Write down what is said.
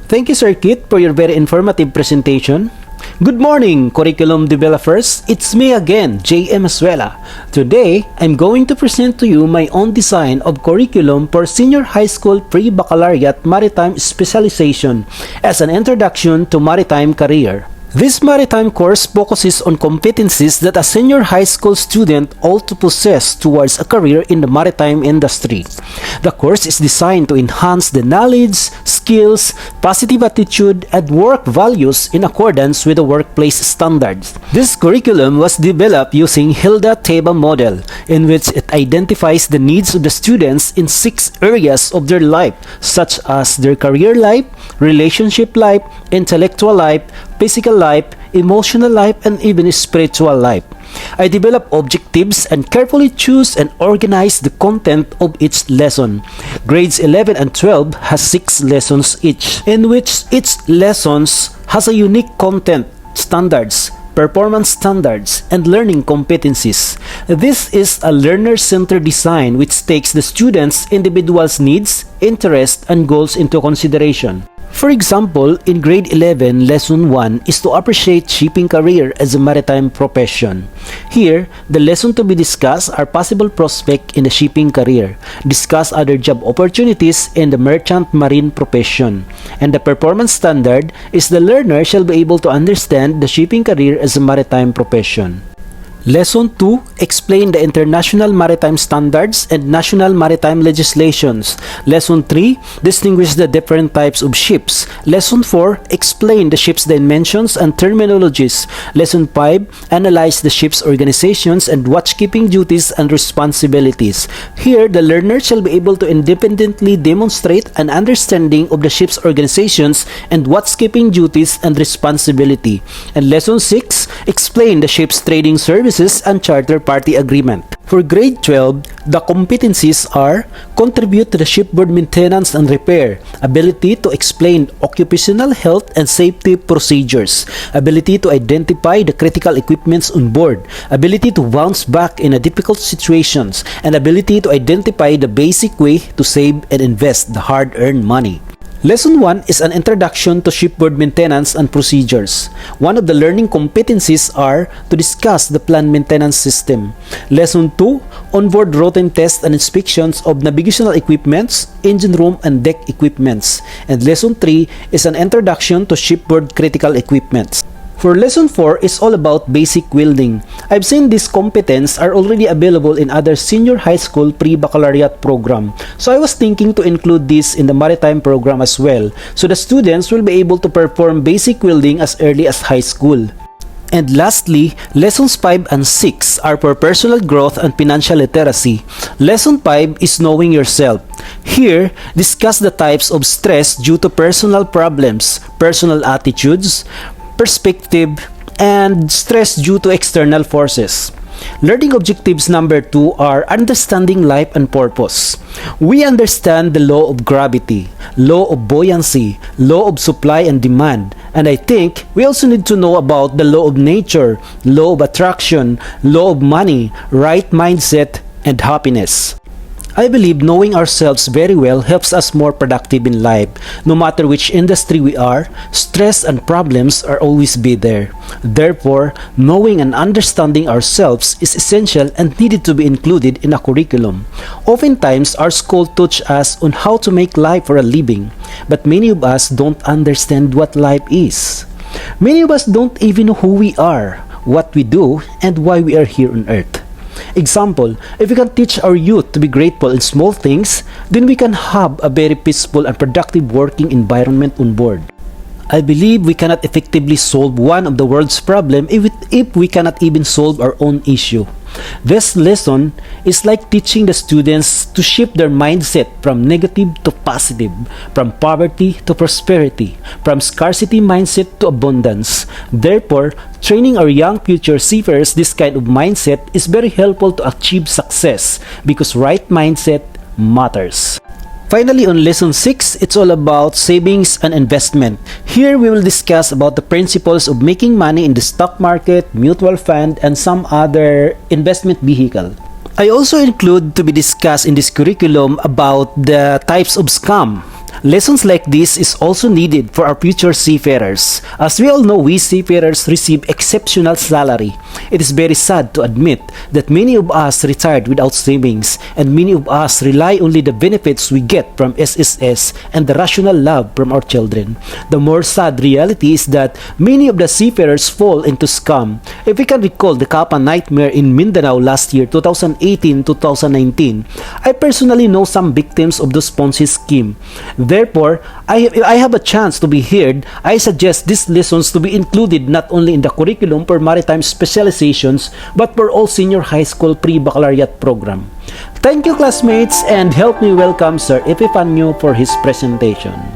Thank you, Sir Kit, for your very informative presentation. Good morning, curriculum developers. It's me again, J.M. Asuela. Today, I'm going to present to you my own design of curriculum for senior high school pre-baccalaureate maritime specialization as an introduction to maritime career. This maritime course focuses on competencies that a senior high school student ought to possess towards a career in the maritime industry. The course is designed to enhance the knowledge, skills, positive attitude, and work values in accordance with the workplace standards. This curriculum was developed using Hilda Teba model, in which it identifies the needs of the students in 6 areas of their life, such as their career life, relationship life, intellectual life, physical life, emotional life, and even spiritual life. I develop objectives and carefully choose and organize the content of each lesson. Grades 11 and 12 has 6 lessons each, in which each lessons has a unique content, standards, performance standards, and learning competencies. This is a learner-centered design which takes the students' individual's needs, interests, and goals into consideration. For example, in grade 11, lesson 1 is to appreciate shipping career as a maritime profession. Here, the lesson to be discussed are possible prospects in the shipping career, discuss other job opportunities in the merchant marine profession, and the performance standard is the learner shall be able to understand the shipping career as a maritime profession. Lesson 2, explain the international maritime standards and national maritime legislations. Lesson 3, distinguish the different types of ships. Lesson 4, explain the ship's dimensions and terminologies. Lesson 5, analyze the ship's organizations and watchkeeping duties and responsibilities. Here, the learner shall be able to independently demonstrate an understanding of the ship's organizations and watchkeeping duties and responsibility. And Lesson 6, explain the ship's trading services and charter party agreement. For grade 12, the competencies are contribute to the shipboard maintenance and repair, ability to explain occupational health and safety procedures, ability to identify the critical equipments on board, ability to bounce back in a difficult situations, and ability to identify the basic way to save and invest the hard-earned money. Lesson 1 is an introduction to shipboard maintenance and procedures. One of the learning competencies are to discuss the plant maintenance system. Lesson 2, onboard routine tests and inspections of navigational equipments, engine room and deck equipments. And Lesson 3 is an introduction to shipboard critical equipments. For Lesson 4 is all about basic welding. I've seen these competence are already available in other senior high school pre-baccalaureate program. So I was thinking to include this in the maritime program as well, so the students will be able to perform basic welding as early as high school. And lastly, Lessons 5 and 6 are for personal growth and financial literacy. Lesson 5 is knowing yourself. Here, discuss the types of stress due to personal problems, personal attitudes, perspective, and stress due to external forces. Learning objectives number 2 are understanding life and purpose. We understand the law of gravity, law of buoyancy, law of supply and demand, and I think we also need to know about the law of nature, law of attraction, law of money, right mindset, and happiness. I believe knowing ourselves very well helps us more productive in life. No matter which industry we are, stress and problems are always be there. Therefore, knowing and understanding ourselves is essential and needed to be included in a curriculum. Oftentimes, our school teach us on how to make life for a living, but many of us don't understand what life is. Many of us don't even know who we are, what we do, and why we are here on earth. Example, if we can teach our youth to be grateful in small things, then we can have a very peaceful and productive working environment on board. I believe we cannot effectively solve one of the world's problems if we cannot even solve our own issue. This lesson is like teaching the students to shift their mindset from negative to positive, from poverty to prosperity, from scarcity mindset to abundance. Therefore, training our young future seafarers this kind of mindset is very helpful to achieve success because right mindset matters. Finally, on Lesson 6, it's all about savings and investment. Here, we will discuss about the principles of making money in the stock market, mutual fund, and some other investment vehicle. I also include to be discussed in this curriculum about the types of scam. Lessons like this is also needed for our future seafarers. As we all know, we seafarers receive exceptional salary. It is very sad to admit that many of us retired without savings, and many of us rely only the benefits we get from SSS and the rational love from our children. The more sad reality is that many of the seafarers fall into scam. If we can recall the Kapa nightmare in Mindanao last year, 2018-2019, I personally know some victims of the Ponzi scheme. Therefore, if I have a chance to be heard, I suggest these lessons to be included not only in the curriculum for maritime specializations, but for all senior high school pre-baccalaureate program. Thank you, classmates, and help me welcome Sir Epifanio for his presentation.